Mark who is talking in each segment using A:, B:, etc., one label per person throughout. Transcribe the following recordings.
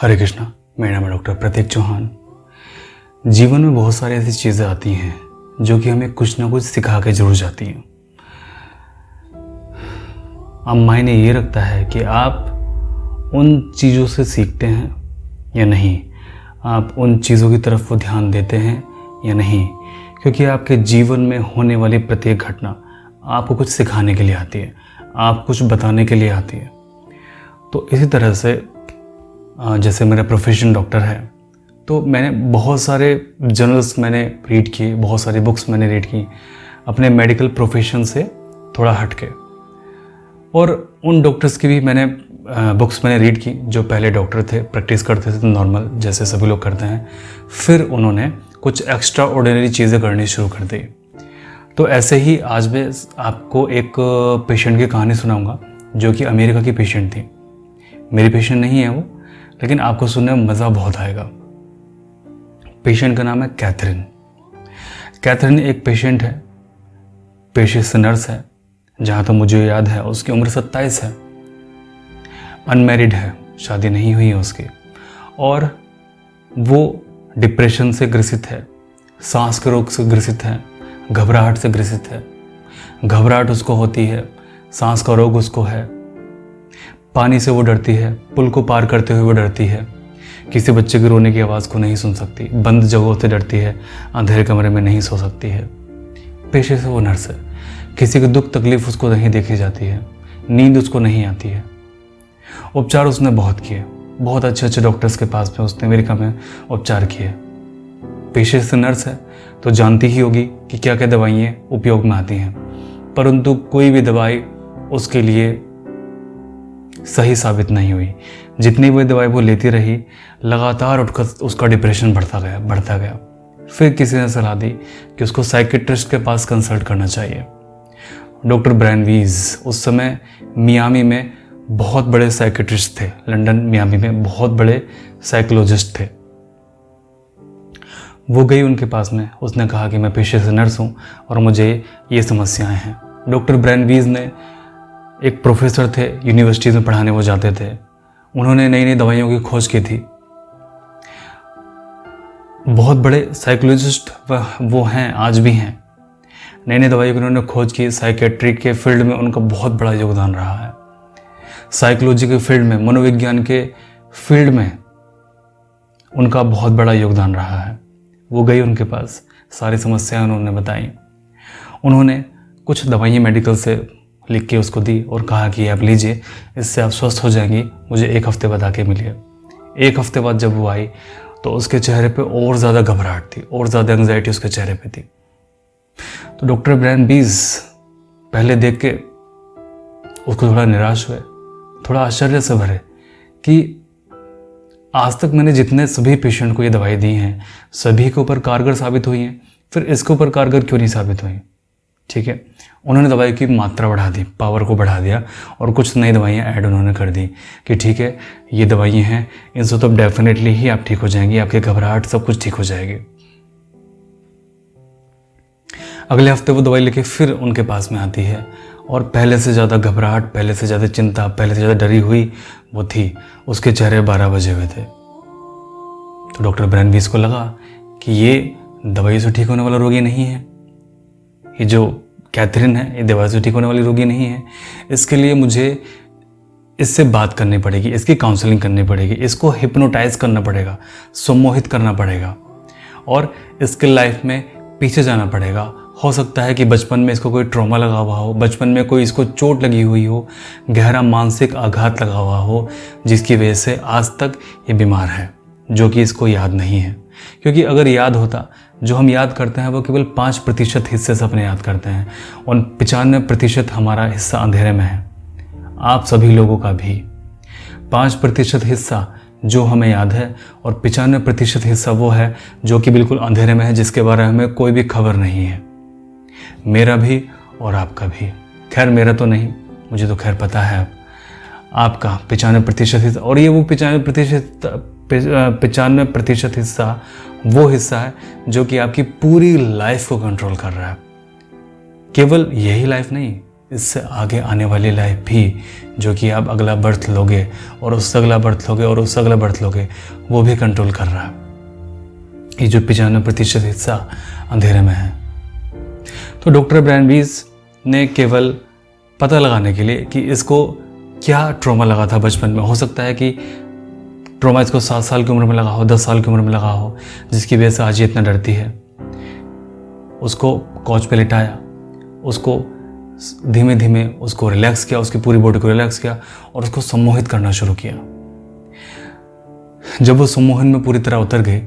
A: हरे कृष्णा। मेरा नाम है डॉक्टर प्रतीक चौहान। जीवन में बहुत सारी ऐसी चीज़ें आती हैं जो कि हमें कुछ ना कुछ सिखा के जरूर जाती हैं। अब मायने ये रखता है कि आप उन चीज़ों से सीखते हैं या नहीं, आप उन चीज़ों की तरफ वो ध्यान देते हैं या नहीं, क्योंकि आपके जीवन में होने वाली प्रत्येक घटना आपको कुछ सिखाने के लिए आती है, आप कुछ बताने के लिए आती है। तो इसी तरह से जैसे मेरा प्रोफेशन डॉक्टर है, तो मैंने बहुत सारे जर्नल्स मैंने रीड किए, बहुत सारी बुक्स मैंने रीड की अपने मेडिकल प्रोफेशन से थोड़ा हट के, और उन डॉक्टर्स की भी मैंने बुक्स मैंने रीड की जो पहले डॉक्टर थे, प्रैक्टिस करते थे नॉर्मल जैसे सभी लोग करते हैं, फिर उन्होंने कुछ एक्स्ट्रा ऑर्डिनरी चीज़ें करनी शुरू कर दी। तो ऐसे ही आज मैं आपको एक पेशेंट की कहानी सुनाऊंगा जो कि अमेरिका की पेशेंट थी। मेरी पेशेंट नहीं है वो, लेकिन आपको सुनने में मज़ा बहुत आएगा। पेशेंट का नाम है कैथरीन। कैथरीन एक पेशेंट है, पेशे से नर्स है। जहाँ तक मुझे याद है उसकी उम्र 27 है, अनमैरिड है, शादी नहीं हुई है उसकी, और वो डिप्रेशन से ग्रसित है, सांस के रोग से ग्रसित है, घबराहट से ग्रसित है। घबराहट उसको होती है, सांस का रोग उसको है, पानी से वो डरती है, पुल को पार करते हुए वो डरती है, किसी बच्चे के रोने की आवाज़ को नहीं सुन सकती, बंद जगहों से डरती है, अंधेरे कमरे में नहीं सो सकती है। पेशे से वो नर्स है, किसी की दुख तकलीफ उसको नहीं देखी जाती है, नींद उसको नहीं आती है। उपचार उसने बहुत किए, बहुत अच्छे अच्छे डॉक्टर्स के पास में उसने अमेरिका में उपचार किए। पेशे से नर्स है तो जानती ही होगी कि क्या क्या दवाइयाँ उपयोग में आती हैं, परंतु कोई भी दवाई उसके लिए सही साबित नहीं हुई। जितनी भी दवाई वो लेती रही, लगातार उठकर उसका डिप्रेशन बढ़ता गया। फिर किसी ने सलाह दी कि उसको साइकेट्रिस्ट के पास कंसल्ट करना चाहिए। डॉक्टर ब्रायन वीज उस समय मियामी में बहुत बड़े साइकेट्रिस्ट थे, लंदन मियामी में बहुत बड़े साइकोलॉजिस्ट थे। वो गई उनके पास में, उसने कहा कि मैं पेशे से नर्स हूँ और मुझे ये समस्याएं हैं। डॉक्टर ब्रायन वीज ने, एक प्रोफेसर थे, यूनिवर्सिटी में पढ़ाने वो जाते थे, उन्होंने नई नई दवाइयों की खोज की थी। बहुत बड़े साइकोलॉजिस्ट वो हैं, आज भी हैं। नई नई दवाइयों की उन्होंने खोज की। साइकेट्री के फील्ड में उनका बहुत बड़ा योगदान रहा है, साइकोलॉजी के फील्ड में, मनोविज्ञान के फील्ड में उनका बहुत बड़ा योगदान रहा है। वो गई उनके पास, सारी समस्याएं उन्होंने बताई। उन्होंने कुछ दवाइयाँ मेडिकल से लिख के उसको दी और कहा कि आप लीजिए, इससे आप स्वस्थ हो जाएंगी, मुझे 1 हफ्ते बाद आके मिलिए। 1 हफ्ते बाद जब वो आई तो उसके चेहरे पे और ज़्यादा घबराहट थी, और ज़्यादा एंग्जाइटी उसके चेहरे पे थी। तो डॉक्टर ब्रायन बीज पहले देख के उसको थोड़ा निराश हुए, थोड़ा आश्चर्य से भरे कि आज तक मैंने जितने सभी पेशेंट को ये दवाई दी हैं सभी के ऊपर कारगर साबित हुई हैं, फिर इसके ऊपर कारगर क्यों नहीं साबित हुई। ठीक है, उन्होंने दवाई की मात्रा बढ़ा दी, पावर को बढ़ा दिया, और कुछ नई दवाइयाँ ऐड उन्होंने कर दी कि ठीक है ये दवाइयाँ हैं, इनसे तो डेफिनेटली ही आप ठीक हो जाएंगी, आपकी घबराहट सब कुछ ठीक हो जाएगी। अगले हफ्ते वो दवाई लेके फिर उनके पास में आती है, और पहले से ज़्यादा घबराहट, पहले से ज़्यादा चिंता, पहले से ज़्यादा डरी हुई वो थी। उसके चेहरे 12 बजे हुए थे। तो डॉक्टर ब्रायन बीज को लगा कि ये दवाई से ठीक होने वाला रोगी नहीं है, ये जो कैथरीन है ये दवाई से ठीक होने वाली रोगी नहीं है। इसके लिए मुझे इससे बात करनी पड़ेगी, इसकी काउंसलिंग करनी पड़ेगी, इसको हिप्नोटाइज करना पड़ेगा, सम्मोहित करना पड़ेगा, और इसके लाइफ में पीछे जाना पड़ेगा। हो सकता है कि बचपन में इसको कोई ट्रॉमा लगा हुआ हो, बचपन में कोई इसको चोट लगी हुई हो, गहरा मानसिक आघात लगा हुआ हो, जिसकी वजह से आज तक ये बीमार है, जो कि इसको याद नहीं है। क्योंकि अगर याद होता, जो हम याद करते हैं वो केवल 5% हिस्से से अपने याद करते हैं, और 95% हमारा हिस्सा अंधेरे में है। आप सभी लोगों का भी 5% हिस्सा जो हमें याद है, और 95% हिस्सा वो है जो कि बिल्कुल अंधेरे में है, जिसके बारे में हमें कोई भी खबर नहीं है। मेरा भी और आपका भी। खैर मेरा तो नहीं, मुझे तो खैर पता है आपका 95% हिस्सा, और ये वो 95% हिस्सा वो हिस्सा है जो कि आपकी पूरी लाइफ को कंट्रोल कर रहा है। केवल यही लाइफ नहीं, इससे आगे आने वाली लाइफ भी, जो कि आप अगला बर्थ लोगे और उससे अगला बर्थ लोगे और उससे अगला बर्थ लोगे, वो भी कंट्रोल कर रहा है। ये जो 95% हिस्सा अंधेरे में है। तो डॉक्टर ब्रायन वीज ने केवल पता लगाने के लिए कि इसको क्या ट्रॉमा लगा था बचपन में, हो सकता है कि ट्रॉमा इसको 7 साल की उम्र में लगा हो, 10 साल की उम्र में लगा हो, जिसकी वजह से आज ये इतना डरती है, उसको कॉच पे लिटाया, उसको धीमे धीमे उसको रिलैक्स किया, उसकी पूरी बॉडी को रिलैक्स किया और उसको सम्मोहित करना शुरू किया। जब वो सम्मोहन में पूरी तरह उतर गए,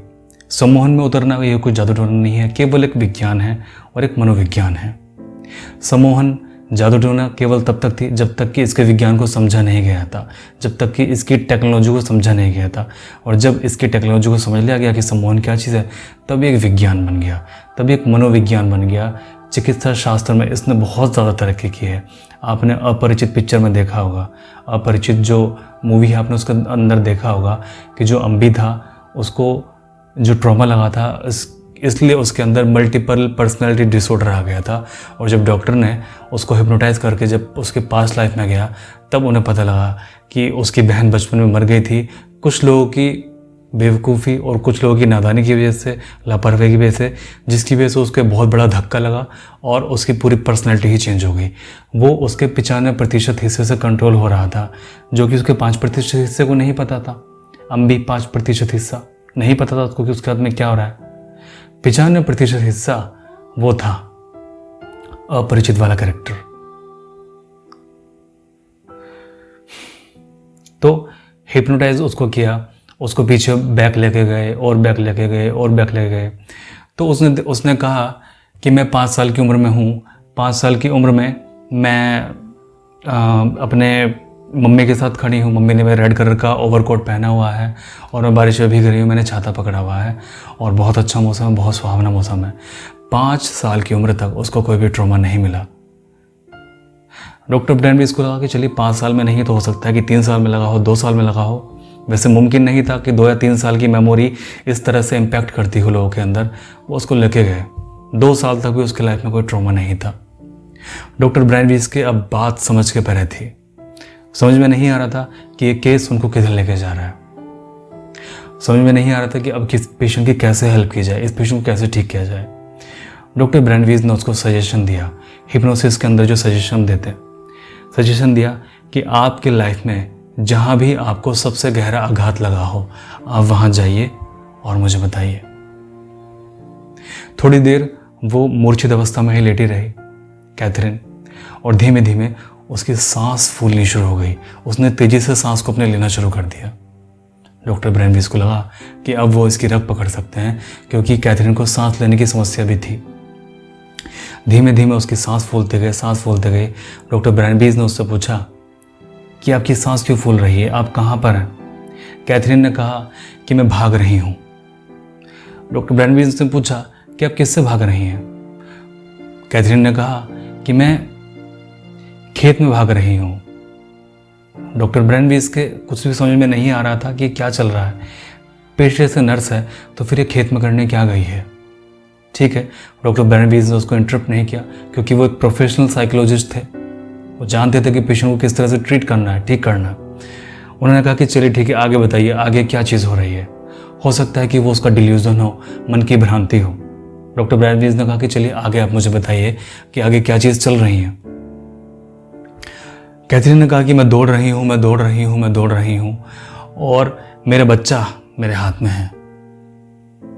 A: सम्मोहन में उतरना ये कोई जादू टोना नहीं है, केवल एक विज्ञान है और एक मनोविज्ञान है। सम्मोहन जादू टोना केवल तब तक थी जब तक कि इसके विज्ञान को समझा नहीं गया था, जब तक कि इसकी टेक्नोलॉजी को समझा नहीं गया था। और जब इसकी टेक्नोलॉजी को समझ लिया गया कि सम्मोहन क्या चीज़ है, तब एक विज्ञान बन गया, तब एक मनोविज्ञान बन गया। चिकित्सा शास्त्र में इसने बहुत ज़्यादा तरक्की की है। आपने अपरिचित पिक्चर में देखा होगा, अपरिचित जो मूवी है आपने उसके अंदर देखा होगा कि जो अम्बी था उसको जो ट्रॉमा लगा था, इसलिए उसके अंदर मल्टीपल पर्सनैलिटी डिसऑर्डर आ गया था। और जब डॉक्टर ने उसको हिप्नोटाइज करके जब उसके पास्ट लाइफ में गया, तब उन्हें पता लगा कि उसकी बहन बचपन में मर गई थी, कुछ लोगों की बेवकूफ़ी और कुछ लोगों की नादानी की वजह से, लापरवाही की वजह से, जिसकी वजह से उसको बहुत बड़ा धक्का लगा और उसकी पूरी पर्सनैलिटी ही चेंज हो गई। वो उसके 95% हिस्से से कंट्रोल हो रहा था, जो कि उसके 5% हिस्से को नहीं पता था। अम्बी 5% हिस्सा नहीं पता था उसको कि उसके हाथ में क्या हो रहा है। 95% हिस्सा वो था अपरिचित वाला कैरेक्टर। तो हिप्नोटाइज उसको किया, उसको पीछे बैक लेके गए और बैक लेके गए और बैक लेके गए। तो उसने कहा कि मैं 5 साल की उम्र में हूँ, 5 साल की उम्र में मैं अपने मम्मी के साथ खड़ी हूँ, मम्मी ने मेरा रेड कलर का ओवरकोट पहना हुआ है और मैं बारिश में भीग रही हूँ, मैंने छाता पकड़ा हुआ है और बहुत अच्छा मौसम है, बहुत सुहावना मौसम है। 5 साल की उम्र तक उसको कोई भी ट्रॉमा नहीं मिला। डॉक्टर ब्रायन वीज को लगा कि चलिए 5 साल में नहीं तो हो सकता है कि 3 साल में लगा हो, 2 साल में लगा हो। वैसे मुमकिन नहीं था कि 2 या 3 साल की मेमोरी इस तरह से इम्पैक्ट करती हो लोगों के अंदर। वो उसको लेके गए। 2 साल तक भी उसके लाइफ में कोई ट्रॉमा नहीं था। डॉक्टर ब्रायन वीज के अब बात समझ के परे थी। समझ में नहीं आ रहा था कि ये केस उनको किधर लेके जा रहा है। समझ में नहीं आ रहा था कि अब किस पेशेंट की कैसे हेल्प की जाए, इस पेशेंट को कैसे ठीक किया जाए। डॉक्टर ब्रायन वीज ने उसको सजेशन दिया, हिप्नोसिस के अंदर जो सजेशन देते, सजेशन दिया कि आपके लाइफ में जहाँ भी आपको सबसे गहरा आघात लगा हो, आप वहाँ जाइए और मुझे बताइए। थोड़ी देर वो मूर्छित अवस्था में ही लेटी रही कैथरीन, और धीमे धीमे उसकी सांस फूलनी शुरू हो गई। उसने तेजी से सांस को अपने लेना शुरू कर दिया। डॉक्टर ब्रायन वीज को लगा कि अब वो इसकी रग पकड़ सकते हैं, क्योंकि कैथरीन को सांस लेने की समस्या भी थी। धीमे धीमे उसकी सांस फूलते गए, सांस फूलते गए। डॉक्टर ब्रायन वीज ने उससे पूछा कि आपकी सांस क्यों फूल रही है, आप कहाँ पर हैं? कैथरीन ने कहा कि मैं भाग रही हूँ। डॉक्टर ब्रायन वीज ने पूछा कि आप किससे भाग रही हैं? कैथरीन ने कहा कि मैं खेत में भाग रही हूँ। डॉक्टर ब्रायन वीज के कुछ भी समझ में नहीं आ रहा था कि क्या चल रहा है। पेशे से नर्स है तो फिर ये खेत में करने क्या गई है? ठीक है, डॉक्टर ब्रायन वीज ने उसको इंटरप्ट नहीं किया, क्योंकि वो एक प्रोफेशनल साइकोलॉजिस्ट थे। वो जानते थे कि पेशेंट को किस तरह से ट्रीट करना है, ठीक करना है। उन्होंने कहा कि चलिए ठीक है, आगे बताइए, आगे क्या चीज़ हो रही है। हो सकता है कि वो उसका डिल्यूजन हो, मन की भ्रांति हो। डॉक्टर ब्रायन वीज ने कहा कि चलिए आगे आप मुझे बताइए कि आगे क्या चीज़ चल रही है। कैथरीन ने कहा कि मैं दौड़ रही हूँ, मैं दौड़ रही हूँ, मैं दौड़ रही हूँ और मेरा बच्चा मेरे हाथ में है।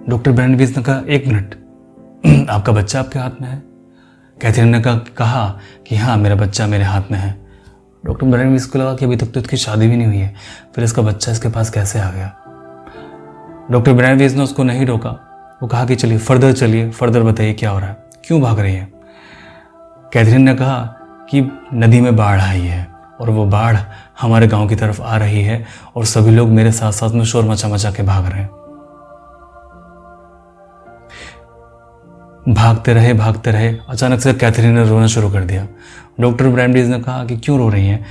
A: डॉक्टर ब्रायन वीज ने कहा 1 मिनट, आपका बच्चा आपके हाथ में है? कैथरीन ने कहा कि हाँ, मेरा बच्चा मेरे हाथ में है। डॉक्टर ब्रायन वीज को लगा कि अभी तक तो इसकी शादी भी नहीं हुई है, फिर इसका बच्चा इसके पास कैसे आ गया? डॉक्टर ब्रायन वीज ने उसको नहीं रोका। वो कहा कि चलिए फर्दर चलिए, फर्दर बताइए क्या हो रहा है, क्यों भाग रही है? कैथरीन ने कहा कि नदी में बाढ़ आई है और वो बाढ़ हमारे गांव की तरफ आ रही है और सभी लोग मेरे साथ साथ में शोर मचा मचा के भाग रहे हैं। भागते रहे। अचानक से कैथरीन ने रोना शुरू कर दिया। डॉक्टर ब्रायन वीज ने कहा कि क्यों रो रही हैं?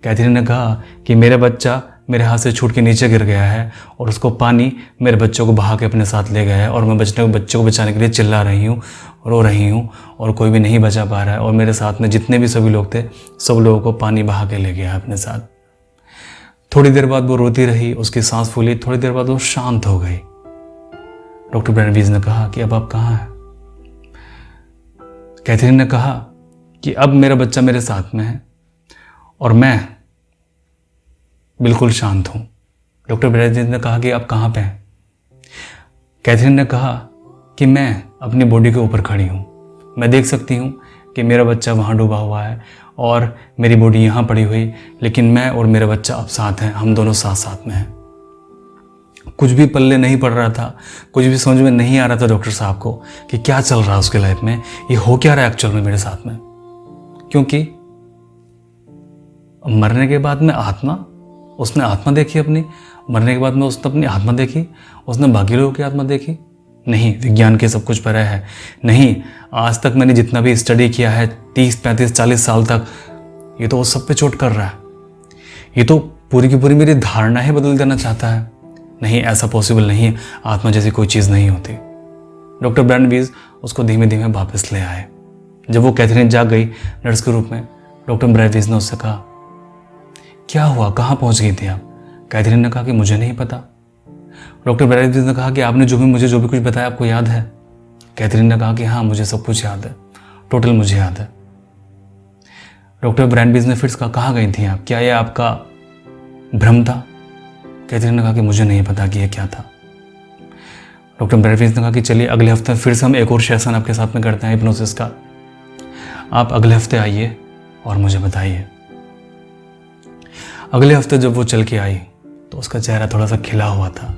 A: कैथरीन ने कहा कि मेरा बच्चा मेरे हाथ से छूट के नीचे गिर गया है और उसको पानी मेरे बच्चों को बहा के अपने साथ ले गया है और मैं बच्चों को बचाने के लिए चिल्ला रही हूँ, रो रही हूँ और कोई भी नहीं बचा पा रहा है और मेरे साथ में जितने भी सभी लोग थे सब लोगों को पानी बहा के ले गया है अपने साथ। थोड़ी देर बाद वो रोती रही, उसकी सांस फूली, थोड़ी देर बाद वो शांत हो गई। डॉक्टर ब्रायन वीज ने कहा कि अब आप कहाँ हैं? कैथरीन ने कहा कि अब मेरा बच्चा मेरे साथ में है और मैं बिल्कुल शांत हूं। डॉक्टर ब्रायन वीज ने कहा कि आप कहाँ पे हैं? कैथरीन ने कहा कि मैं अपनी बॉडी के ऊपर खड़ी हूं, मैं देख सकती हूं कि मेरा बच्चा वहां डूबा हुआ है और मेरी बॉडी यहाँ पड़ी हुई, लेकिन मैं और मेरा बच्चा अब साथ हैं, हम दोनों साथ साथ में हैं। कुछ भी पल्ले नहीं पड़ रहा था, कुछ भी समझ में नहीं आ रहा था डॉक्टर साहब को कि क्या चल रहा है उसके लाइफ में, ये हो क्या रहा है एक्चुअल में मेरे साथ में। क्योंकि मरने के बाद में आत्मा, उसने आत्मा देखी अपनी, मरने के बाद में उसने अपनी आत्मा देखी, उसने बाकी लोगों की आत्मा देखी? नहीं, विज्ञान के सब कुछ परे है। नहीं, आज तक मैंने जितना भी स्टडी किया है 30, 35, 40 साल तक, ये तो वो सब पे चोट कर रहा है। ये तो पूरी की पूरी मेरी धारणा ही बदल देना चाहता है। नहीं, ऐसा पॉसिबल नहीं है, आत्मा जैसी कोई चीज़ नहीं होती। डॉक्टर ब्रायन वीज उसको धीमे धीमे वापस ले आए। जब वो कैथरीन जाग गई नर्स के रूप में, डॉक्टर ब्रायन वीज ने उससे कहा, क्या हुआ, कहाँ पहुँच गई थी आप? कैथरीन ने कहा कि मुझे नहीं पता। डॉक्टर ब्रायन वीज ने कहा कि आपने मुझे जो भी कुछ बताया आपको याद है? कैथरीन ने कहा कि हाँ, मुझे सब कुछ याद है, टोटल मुझे याद है। डॉक्टर ब्रायन वीज ने फिर कहा, कहाँ गई थी आप, क्या ये आपका भ्रम था? कैथरीन ने कहा कि मुझे नहीं पता कि ये क्या था। डॉक्टर ब्रायन वीज ने कहा कि चलिए अगले हफ्ते फिर से हम एक और सेशन आपके साथ में करते हैं हिप्नोसिस का, आप अगले हफ्ते आइए और मुझे बताइए। अगले हफ्ते जब वो चल के आई तो उसका चेहरा थोड़ा सा खिला हुआ था,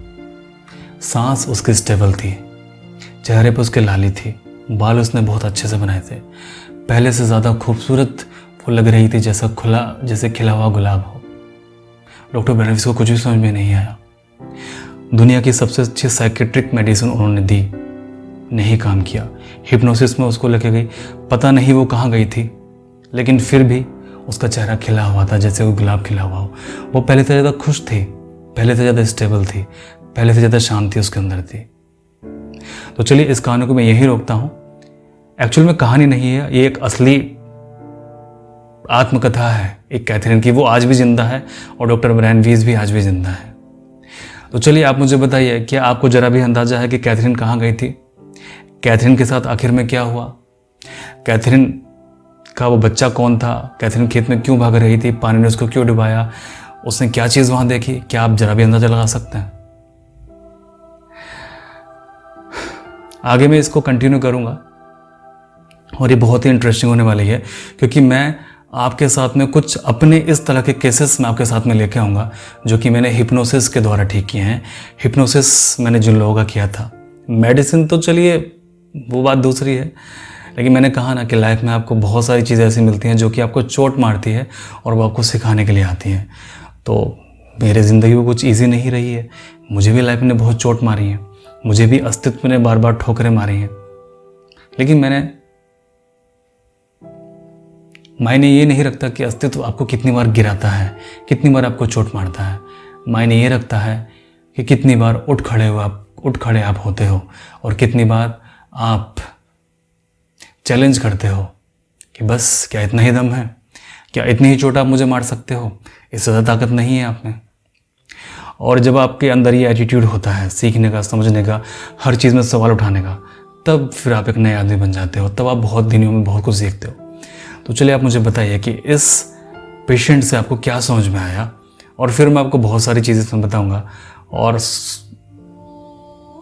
A: सांस उसकी स्टेबल थी, चेहरे पर उसके लाली थी, बाल उसने बहुत अच्छे से बनाए थे, पहले से ज़्यादा खूबसूरत वो लग रही थी, जैसे खिला हुआ गुलाब हो। डॉक्टर ब्रायन वीज को कुछ भी समझ में नहीं आया। दुनिया की सबसे अच्छी साइकेट्रिक मेडिसिन उन्होंने दी, नहीं काम किया। हिप्नोसिस में उसको लेके गई, पता नहीं वो कहाँ गई थी, लेकिन फिर भी उसका चेहरा खिला हुआ था जैसे वो गुलाब खिला हुआ हो। वो पहले से ज़्यादा खुश थी, पहले से ज़्यादा स्टेबल थी, पहले से ज़्यादा शांति उसके अंदर थी। तो चलिए इस कहानी को मैं यहीं रोकता हूँ। एक्चुअल में कहानी नहीं है, ये एक असली आत्मकथा है एक कैथरीन की। वो आज भी जिंदा है और डॉक्टर ब्रायन वीज भी आज भी जिंदा है। तो चलिए आप मुझे बताइए, क्या आपको जरा भी अंदाजा है कि कैथरीन कहाँ गई थी? कैथरीन के साथ आखिर में क्या हुआ? कैथरीन का वो बच्चा कौन था? कैथरीन खेत में क्यों भाग रही थी? पानी ने उसको क्यों डुबाया? उसने क्या चीज़ वहाँ देखी? क्या आप जरा भी अंदाजा लगा सकते हैं? आगे मैं इसको कंटिन्यू करूँगा और ये बहुत ही इंटरेस्टिंग होने वाली है, क्योंकि मैं आपके साथ में कुछ अपने इस तरह के केसेस में आपके साथ में लेके आऊँगा जो कि मैंने हिप्नोसिस के द्वारा ठीक किए हैं। हिप्नोसिस मैंने जिन लोगों का किया था, मेडिसिन तो चलिए वो बात दूसरी है, लेकिन मैंने कहा ना कि लाइफ में आपको बहुत सारी चीज़ें ऐसी मिलती हैं जो कि आपको चोट मारती है और वो आपको सिखाने के लिए आती हैं। तो मेरी ज़िंदगी में कुछ ईजी नहीं रही है, मुझे भी लाइफ ने बहुत चोट मारी है, मुझे भी अस्तित्व ने बार बार ठोकरें मारी हैं, लेकिन मैंने मायने ये नहीं रखता कि अस्तित्व आपको कितनी बार गिराता है, कितनी बार आपको चोट मारता है। मायने ये रखता है कि कितनी बार उठ खड़े आप होते हो और कितनी बार आप चैलेंज करते हो कि बस क्या इतना ही दम है, क्या इतनी ही चोट आप मुझे मार सकते हो, इससे ज़्यादा ताकत नहीं है आप में। और जब आपके अंदर ये एटीट्यूड होता है सीखने का, समझने का, हर चीज़ में सवाल उठाने का, तब फिर आप एक नए आदमी बन जाते हो, तब आप बहुत दिनों में बहुत कुछ सीखते हो। तो चलिए आप मुझे बताइए कि इस पेशेंट से आपको क्या समझ में आया, और फिर मैं आपको बहुत सारी चीज़ें इसमें बताऊँगा और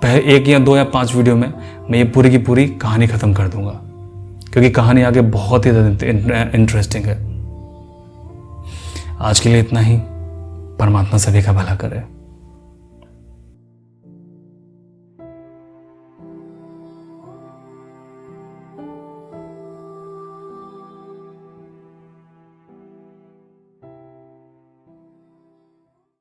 A: एक या 2 या 5 वीडियो में मैं ये पूरी की पूरी कहानी ख़त्म कर दूँगा, क्योंकि कहानी आगे बहुत ही इंटरेस्टिंग है। आज के लिए इतना ही। परमात्मा सभी का भला करे।